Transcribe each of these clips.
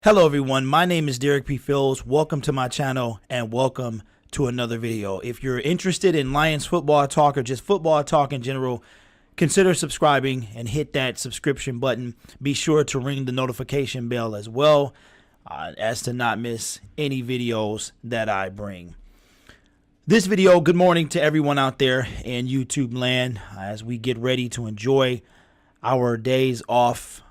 Hello everyone, my name is Derek P. Fields. Welcome to my channel and welcome to another video. If you're interested in Lions football talk or just football talk in general, consider subscribing and hit that subscription button. Be sure to ring the notification bell as well as to not miss any videos that I bring. This video, good morning to everyone out there in YouTube land as we get ready to enjoy our days off.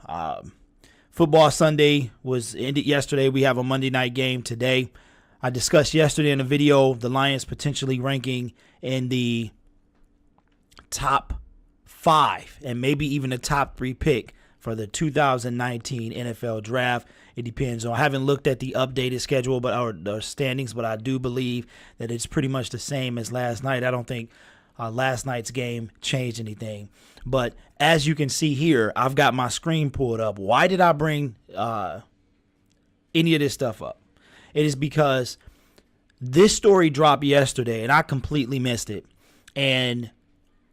Football Sunday was ended yesterday. We have a Monday night game today. I discussed yesterday in a video the Lions potentially ranking in the top 5 and maybe even the top 3 pick for the 2019 NFL Draft. It depends on, I haven't looked at the updated schedule or the standings, but I do believe that it's pretty much the same as last night. I don't think last night's game changed anything. But as you can see here, I've got my screen pulled up. Why did I bring any of this stuff up? It is because this story dropped yesterday and I completely missed it. And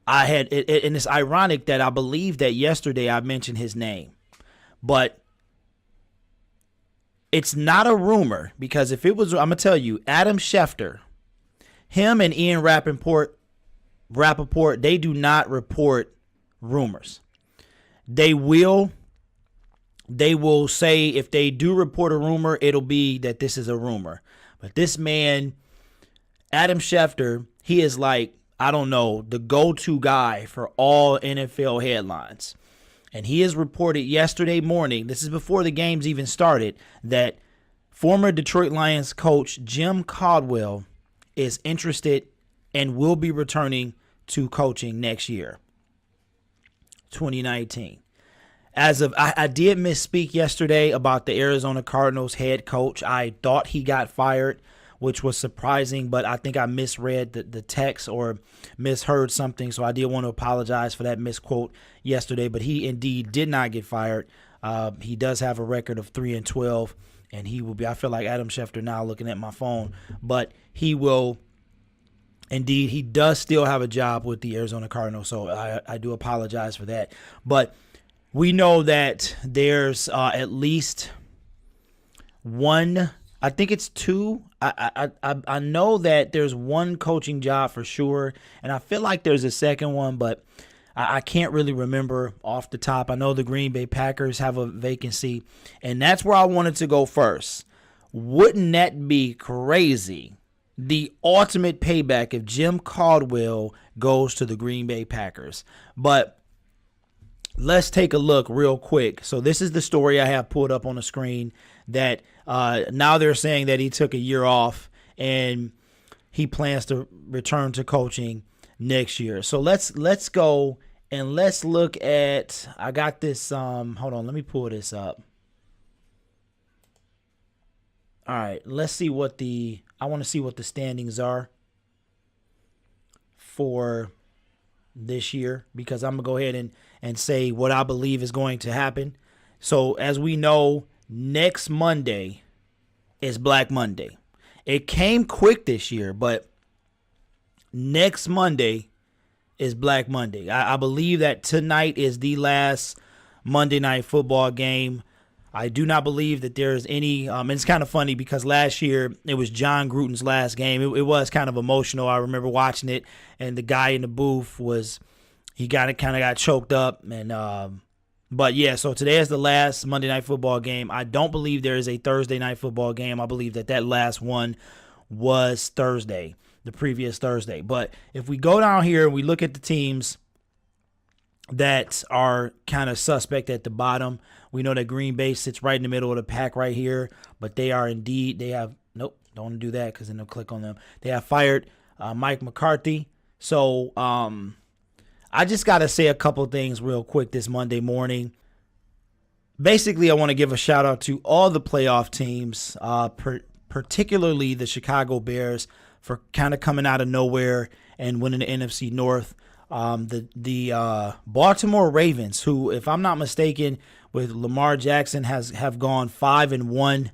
and it's ironic that I believe that yesterday I mentioned his name. But it's not a rumor, because if it was, I'm going to tell you, Adam Schefter, him and Ian Rappaport, they do not report rumors. They will say if they do report a rumor, it'll be that this is a rumor. But this man, Adam Schefter, he is like, I don't know, the go-to guy for all NFL headlines. And he has reported yesterday morning, this is before the games even started, that former Detroit Lions coach Jim Caldwell is interested and will be returning to coaching next year, 2019. I did misspeak yesterday about the Arizona Cardinals head coach. I thought he got fired, which was surprising, but I think I misread the text or misheard something, so I did want to apologize for that misquote yesterday, but he indeed did not get fired. He does have a record of 3-12, and he will be, I feel like Adam Schefter now looking at my phone, but he will, indeed, he does still have a job with the Arizona Cardinals, so I do apologize for that. But we know that there's at least one, I think it's two. I know that there's one coaching job for sure, and I feel like there's a second one, but I can't really remember off the top. I know the Green Bay Packers have a vacancy, and that's where I wanted to go first. Wouldn't that be crazy? The ultimate payback if Jim Caldwell goes to the Green Bay Packers. But let's take a look real quick. So this is the story I have pulled up on the screen, that now they're saying that he took a year off and he plans to return to coaching next year. So let's go and let's look at, I got this, hold on, let me pull this up. All right, let's see what I want to see what the standings are for this year, because I'm going to go ahead and say what I believe is going to happen. So as we know, next Monday is Black Monday. It came quick this year, but next Monday is Black Monday. I believe that tonight is the last Monday Night Football game. I do not believe that there's any, and it's kind of funny because last year it was John Gruden's last game. It was kind of emotional. I remember watching it, and the guy in the booth he kind of got choked up. And but yeah, so today is the last Monday Night Football game. I don't believe there is a Thursday Night Football game. I believe that last one was Thursday, the previous Thursday. But if we go down here and we look at the teams that are kind of suspect at the bottom, we know that Green Bay sits right in the middle of the pack right here, but they have, nope, don't want to do that because then they'll click on them. They have fired Mike McCarthy. So I just got to say a couple things real quick this Monday morning. Basically, I want to give a shout out to all the playoff teams, particularly the Chicago Bears, for kind of coming out of nowhere and winning the NFC North. The Baltimore Ravens, who, if I'm not mistaken, with Lamar Jackson have gone 5-1.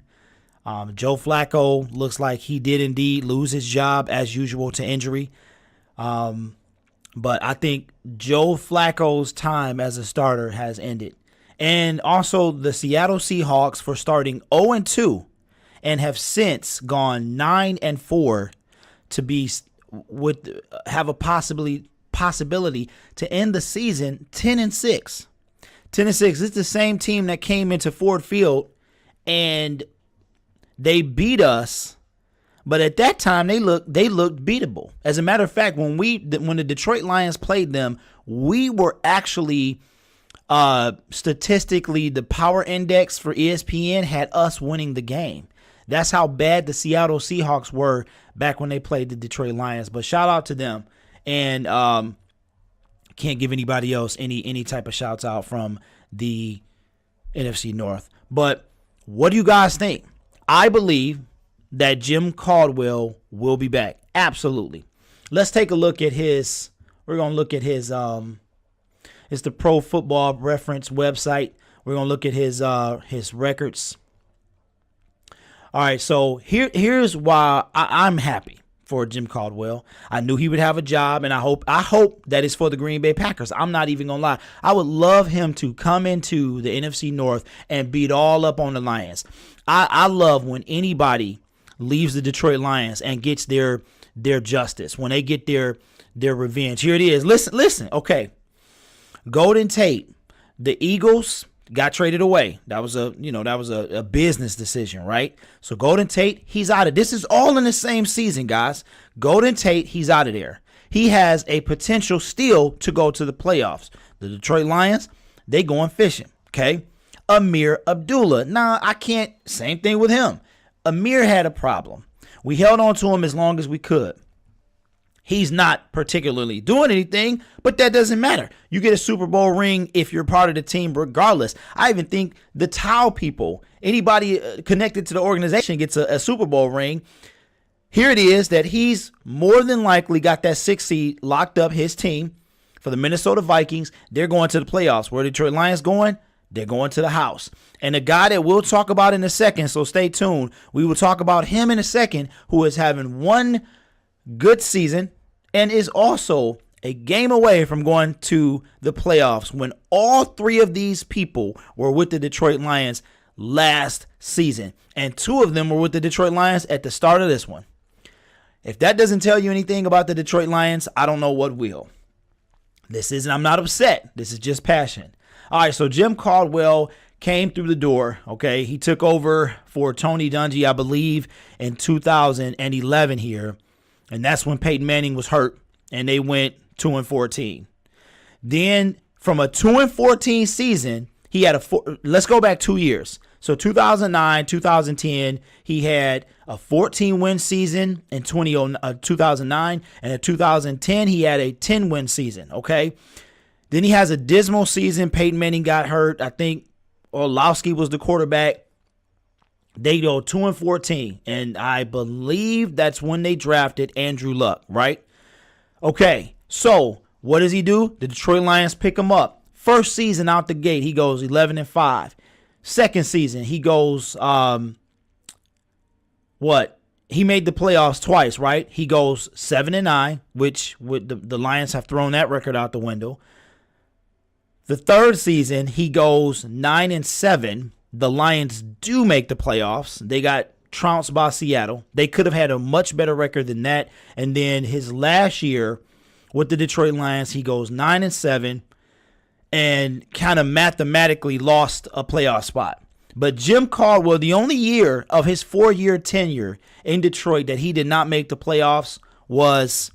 Joe Flacco looks like he did indeed lose his job as usual to injury. But I think Joe Flacco's time as a starter has ended. And also the Seattle Seahawks for starting 0-2 and have since gone 9-4 to be have a possibility to end the season 10-6. 10-6. This is the same team that came into Ford Field and they beat us. But at that time, they looked beatable. As a matter of fact, when the Detroit Lions played them, we were actually statistically, the power index for ESPN had us winning the game. That's how bad the Seattle Seahawks were back when they played the Detroit Lions. But shout out to them, and can't give anybody else any type of shouts out from the NFC North. But what do you guys think? I believe that Jim Caldwell will be back. Absolutely. Let's take a look at his. We're gonna look at his. It's the Pro Football Reference website. We're gonna look at his records. All right, so here's why I'm happy for Jim Caldwell. I knew he would have a job, and I hope that it's for the Green Bay Packers. I'm not even gonna lie. I would love him to come into the NFC North and beat all up on the Lions. I love when anybody leaves the Detroit Lions and gets their justice, when they get their revenge. Here it is. Listen. Okay. Golden Tate, the Eagles got traded away. That was a business decision, right? So Golden Tate, he's out of. This is all in the same season, guys. Golden Tate, he's out of there. He has a potential still to go to the playoffs. The Detroit Lions, they going fishing. Okay. Amir Abdullah. Nah, I can't. Same thing with him. Amir had a problem. We held on to him as long as we could. He's not particularly doing anything, but that doesn't matter. You get a Super Bowl ring if you're part of the team regardless. I even think the Tau people, anybody connected to the organization gets a Super Bowl ring. Here it is that he's more than likely got that 6 seed locked up, his team, for the Minnesota Vikings. They're going to the playoffs. Where are the Detroit Lions going? They're going to the house. And a guy that we'll talk about in a second, so stay tuned. We will talk about him in a second, who is having one good season and is also a game away from going to the playoffs when all three of these people were with the Detroit Lions last season. And 2 of them were with the Detroit Lions at the start of this one. If that doesn't tell you anything about the Detroit Lions, I don't know what will. I'm not upset. This is just passion. All right, so Jim Caldwell came through the door, okay? He took over for Tony Dungy, I believe, in 2011 here. And that's when Peyton Manning was hurt, and they went 2-14. Then from a 2-14 season, he had let's go back 2 years. So 2009, 2010, he had a 14-win season in 2009, and in 2010, he had a 10-win season, okay? Then he has a dismal season. Peyton Manning got hurt. I think Orlovsky was the quarterback. They go 2-14, and I believe that's when they drafted Andrew Luck, right? Okay, so what does he do? The Detroit Lions pick him up. First season out the gate, he goes 11-5. Second season, he goes He made the playoffs twice, right? He goes 7-9, which the Lions have thrown that record out the window. The third season, he goes 9-7. The Lions do make the playoffs. They got trounced by Seattle. They could have had a much better record than that. And then his last year with the Detroit Lions, he goes 9-7 and kind of mathematically lost a playoff spot. But Jim Caldwell, the only year of his 4-year tenure in Detroit that he did not make the playoffs was,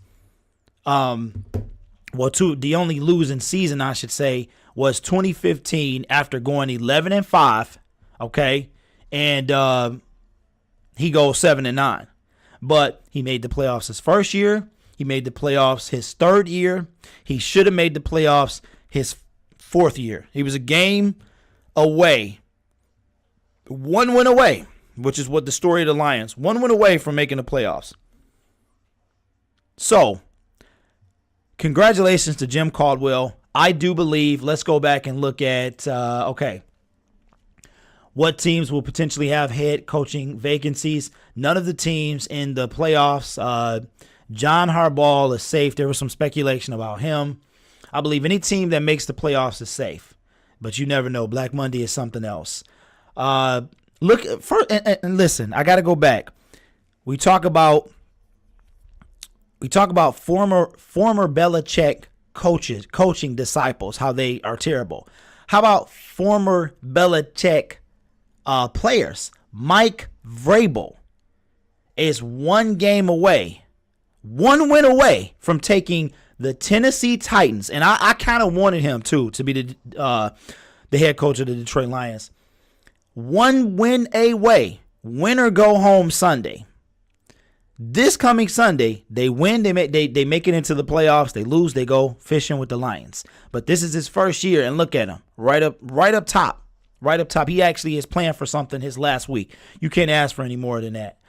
the only losing season, I should say, was 2015 after going 11-5, okay? And he goes 7-9. But he made the playoffs his first year. He made the playoffs his third year. He should have made the playoffs his fourth year. He was a game away. 1 win away, which is what the story of the Lions. 1 win away from making the playoffs. So, congratulations to Jim Caldwell. I do believe, let's go back and look at, What teams will potentially have head coaching vacancies? None of the teams in the playoffs. John Harbaugh is safe. There was some speculation about him. I believe any team that makes the playoffs is safe, but you never know. Black Monday is something else. Look for and listen. I got to go back. We talk about former Belichick coaching disciples, how they are terrible. How about former Belichick players? Mike Vrabel is one win away from taking the Tennessee Titans, and I kind of wanted him too to be the head coach of the Detroit Lions. One win away, win or go home Sunday. This coming Sunday, they win, they make it into the playoffs. They lose, they go fishing with the Lions. But this is his first year, and look at him right up top. He actually is playing for something his last week. You can't ask for any more than that.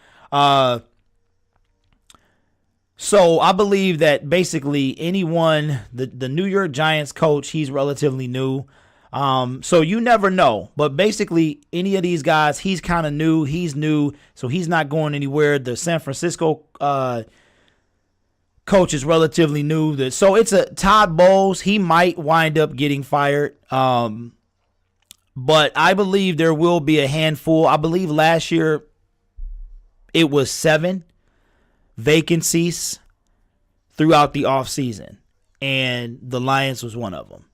So I believe that basically anyone, the New York Giants coach, he's relatively new. So you never know. But basically any of these guys, he's kind of new. He's new, so he's not going anywhere. The San Francisco coach is relatively new. So it's a Todd Bowles. He might wind up getting fired. But I believe there will be a handful. I believe last year it was 7 vacancies throughout the offseason, and the Lions was one of them.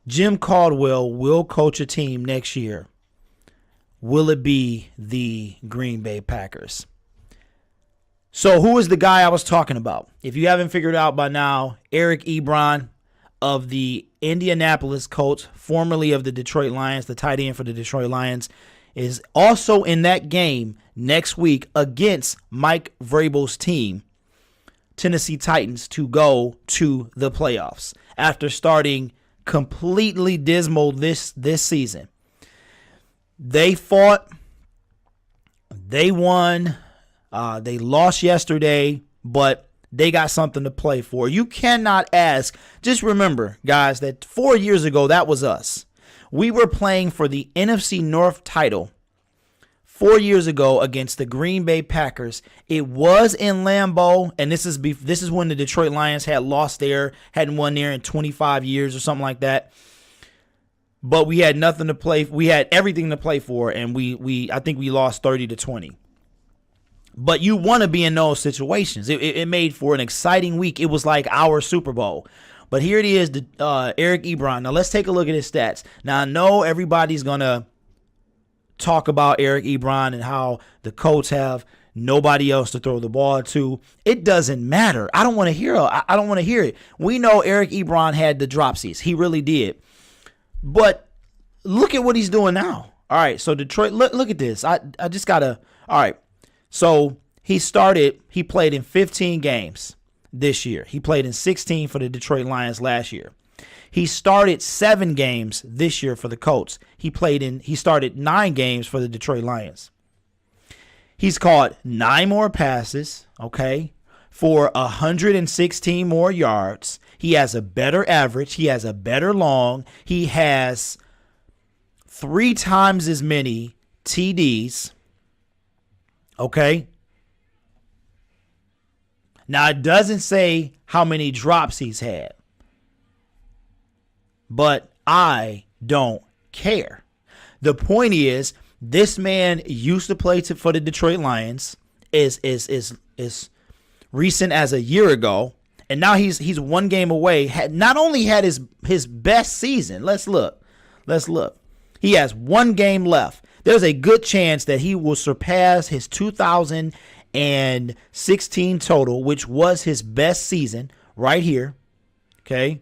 Jim Caldwell will coach a team next year. Will it be the Green Bay Packers? So who is the guy I was talking about? If you haven't figured out by now, Eric Ebron of the Indianapolis Colts, formerly of the Detroit Lions, the tight end for the Detroit Lions, is also in that game next week against Mike Vrabel's team, Tennessee Titans, to go to the playoffs after starting completely dismal this season. They fought, they won, they lost yesterday, but they got something to play for. You cannot ask. Just remember, guys, that 4 years ago, that was us. We were playing for the NFC North title 4 years ago against the Green Bay Packers. It was in Lambeau, and this is when the Detroit Lions hadn't won there in 25 years or something like that. But we had nothing to play. We had everything to play for, and I think we lost 30-20. But you want to be in those situations. It made for an exciting week. It was like our Super Bowl. But here it is, Eric Ebron. Now let's take a look at his stats. Now I know everybody's gonna talk about Eric Ebron and how the Colts have nobody else to throw the ball to. It doesn't matter. I don't want to hear it. We know Eric Ebron had the dropsies. He really did. But look at what he's doing now. All right, so Detroit, look at this. I just gotta. All right, so he played in 15 games this year. He played in 16 for the Detroit Lions last year. He started 7 games this year for the Colts. He started 9 games for the Detroit Lions. He's caught 9 more passes, okay, for 116 more yards. He has a better average. He has a better long. He has 3 times as many TDs, okay? Now, it doesn't say how many drops he's had, but I don't care. The point is, this man used to play for the Detroit Lions, is recent as a year ago, and now he's 1 game away. Not only had his best season. Let's look. He has 1 game left. There's a good chance that he will surpass his 2016 total, which was his best season right here. Okay.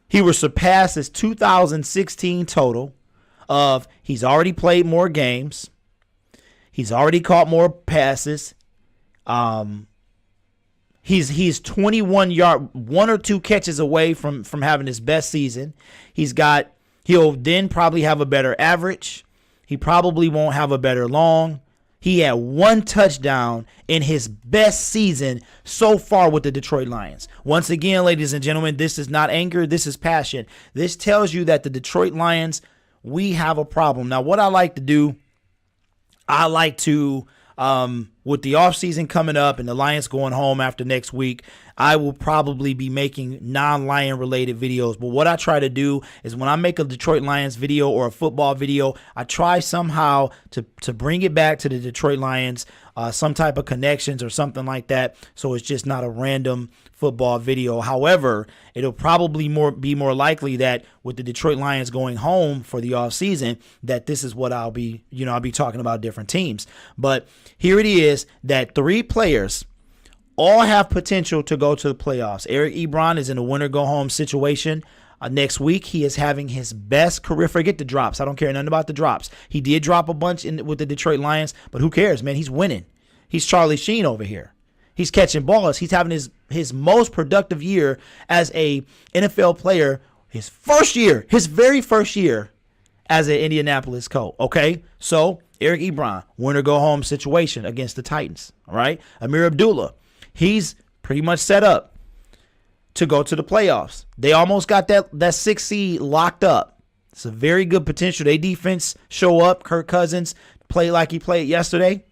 He will surpass his 2016 total of he's already played more games. He's already caught more passes. He's 21 yard, 1 or 2 catches away from having his best season. He'll then probably have a better average. He probably won't have a better long. He had 1 touchdown in his best season so far with the Detroit Lions. Once again, ladies and gentlemen, this is not anger. This is passion. This tells you that the Detroit Lions, we have a problem. Now, what I like to do, I like to, with the offseason coming up and the Lions going home after next week, I will probably be making non-Lion related videos. But what I try to do is when I make a Detroit Lions video or a football video, I try somehow to bring it back to the Detroit Lions, some type of connections or something like that. So it's just not a random football video. However, it'll probably be more likely that with the Detroit Lions going home for the offseason, that this is what I'll be talking about different teams. But here it is that 3 players all have potential to go to the playoffs. Eric Ebron is in a winner-go-home situation. Next week, he is having his best career. Forget the drops. I don't care nothing about the drops. He did drop a bunch with the Detroit Lions, but who cares, man? He's winning. He's Charlie Sheen over here. He's catching balls. He's having his most productive year as a NFL player. His very first year as an Indianapolis Colt. Okay, so Eric Ebron, winner-go-home situation against the Titans. All right, Amir Abdullah. He's pretty much set up to go to the playoffs. They almost got that 6th seed locked up. It's a very good potential. They defense show up. Kirk Cousins play like he played yesterday.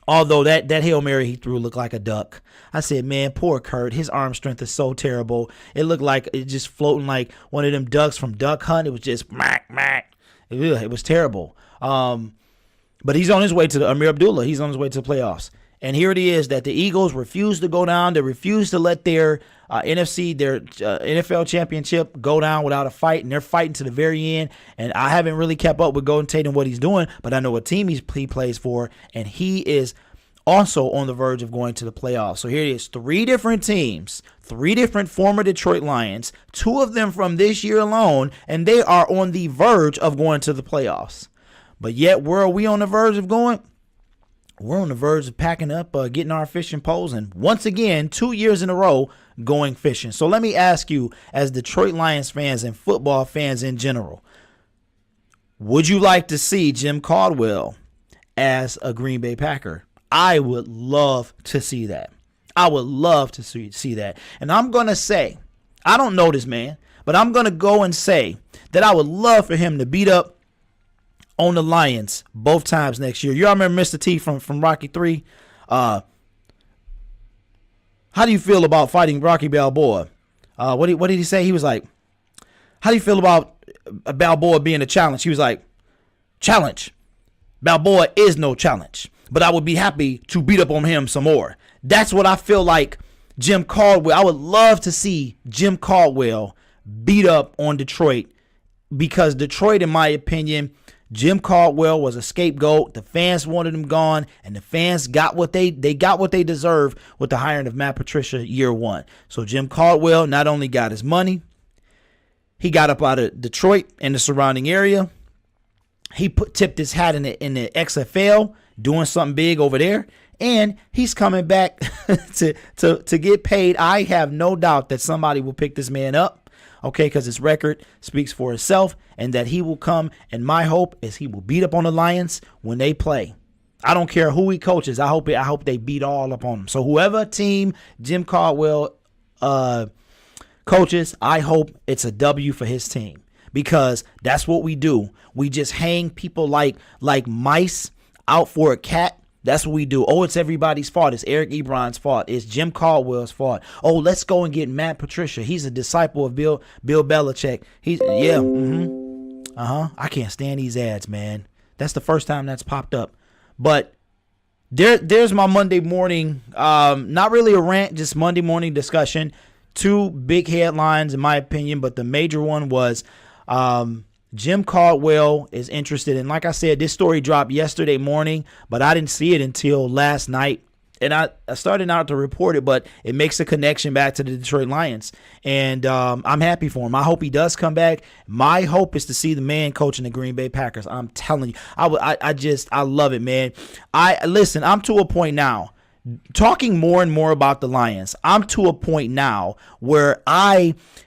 Although that Hail Mary he threw looked like a duck. I said, man, poor Kurt. His arm strength is so terrible. It looked like it just floating like one of them ducks from Duck Hunt. It was just mack. It was terrible. But he's on his way to Amir Abdullah. He's on his way to the playoffs. And here it is that the Eagles refuse to go down. They refuse to let their NFL championship go down without a fight, and they're fighting to the very end. And I haven't really kept up with Golden Tate and what he's doing, but I know what team he plays for, and he is also on the verge of going to the playoffs. So here it is, 3 different teams, 3 different former Detroit Lions, 2 of them from this year alone, and they are on the verge of going to the playoffs. But yet, where are we on the verge of going? We're on the verge of packing up, getting our fishing poles, and once again, 2 years in a row, going fishing. So let me ask you, as Detroit Lions fans and football fans in general, would you like to see Jim Caldwell as a Green Bay Packer? I would love to see that. I would love to see that. And I'm going to say, I don't know this man, but I'm going to go and say that I would love for him to beat up on the Lions both times next year. You all remember Mr. T from Rocky 3? How do you feel about fighting Rocky Balboa? What did he say? He was like, how do you feel about Balboa being a challenge? He was like, challenge. Balboa is no challenge, but I would be happy to beat up on him some more. That's what I feel like Jim Caldwell. I would love to see Jim Caldwell beat up on Detroit, because Detroit, in my opinion, Jim Caldwell was a scapegoat. The fans wanted him gone, and the fans got what they deserved with the hiring of Matt Patricia year 1. So Jim Caldwell not only got his money, he got up out of Detroit and the surrounding area. He tipped his hat in the XFL, doing something big over there, and he's coming back to get paid. I have no doubt that somebody will pick this man up. Okay, because his record speaks for itself, and that he will come, and my hope is he will beat up on the Lions when they play. I don't care who he coaches. I hope they beat all up on them. So whoever team Jim Caldwell coaches, I hope it's a W for his team, because that's what we do. We just hang people like mice out for a cat. That's what we do. Oh, it's everybody's fault. It's Eric Ebron's fault. It's Jim Caldwell's fault. Oh, let's go and get Matt Patricia. He's a disciple of Bill Belichick. I can't stand these ads, man. That's the first time that's popped up. But there's my Monday morning, not really a rant, just Monday morning discussion. 2 big headlines, in my opinion, but the major one was Jim Caldwell is interested in, like I said, this story dropped yesterday morning, but I didn't see it until last night. And I started out to report it, but it makes a connection back to the Detroit Lions. And I'm happy for him. I hope he does come back. My hope is to see the man coaching the Green Bay Packers. I'm telling you, I love it, man. Listen, I'm to a point now, talking more and more about the Lions. I'm to a point now where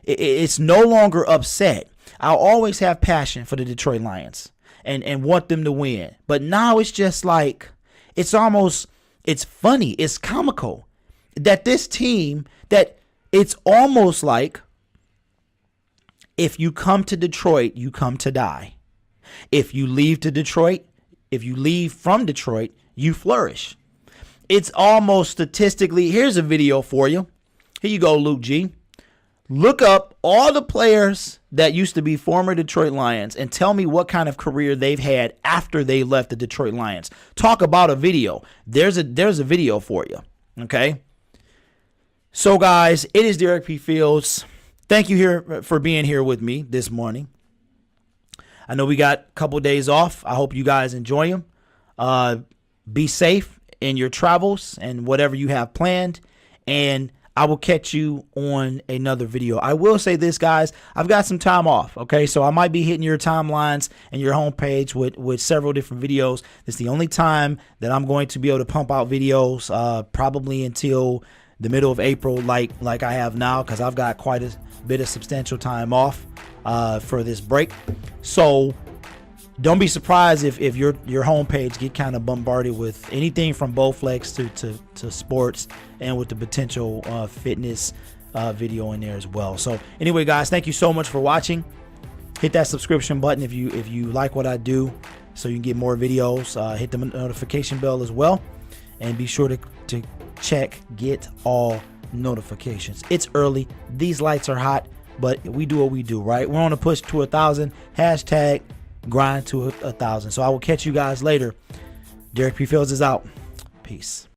it's no longer upset. I'll always have passion for the Detroit Lions. and want them to win. But now it's just like, it's funny, it's comical that this team, that it's almost like, if you come to Detroit, you come to die. If you leave from Detroit, you flourish. It's almost statistically. Here's a video for you. Here you go, Luke G. Look up all the players that used to be former Detroit Lions and tell me what kind of career they've had after they left the Detroit Lions. Talk about a video. There's a video for you. Okay. So, guys, it is Derek P. Fields. Thank you here for being here with me this morning. I know we got a couple days off. I hope you guys enjoy them. Be safe in your travels and whatever you have planned. And I will catch you on another video. I will say this, guys. I've got some time off, okay? So I might be hitting your timelines and your homepage with several different videos. This is the only time that I'm going to be able to pump out videos, probably until the middle of April, like I have now, because I've got quite a bit of substantial time off for this break. So don't be surprised if your homepage get kind of bombarded with anything from Bowflex to sports, and with the potential fitness video in there as well. So anyway, guys, thank you so much for watching. Hit that subscription button if you like what I do, so you can get more videos. Hit the notification bell as well, and be sure to check get all notifications. It's early, these lights are hot, but we do what we do, right? We're on a push to 1,000. Hashtag grind to 1,000. So I will catch you guys later. Derek P. Fields is out. Peace.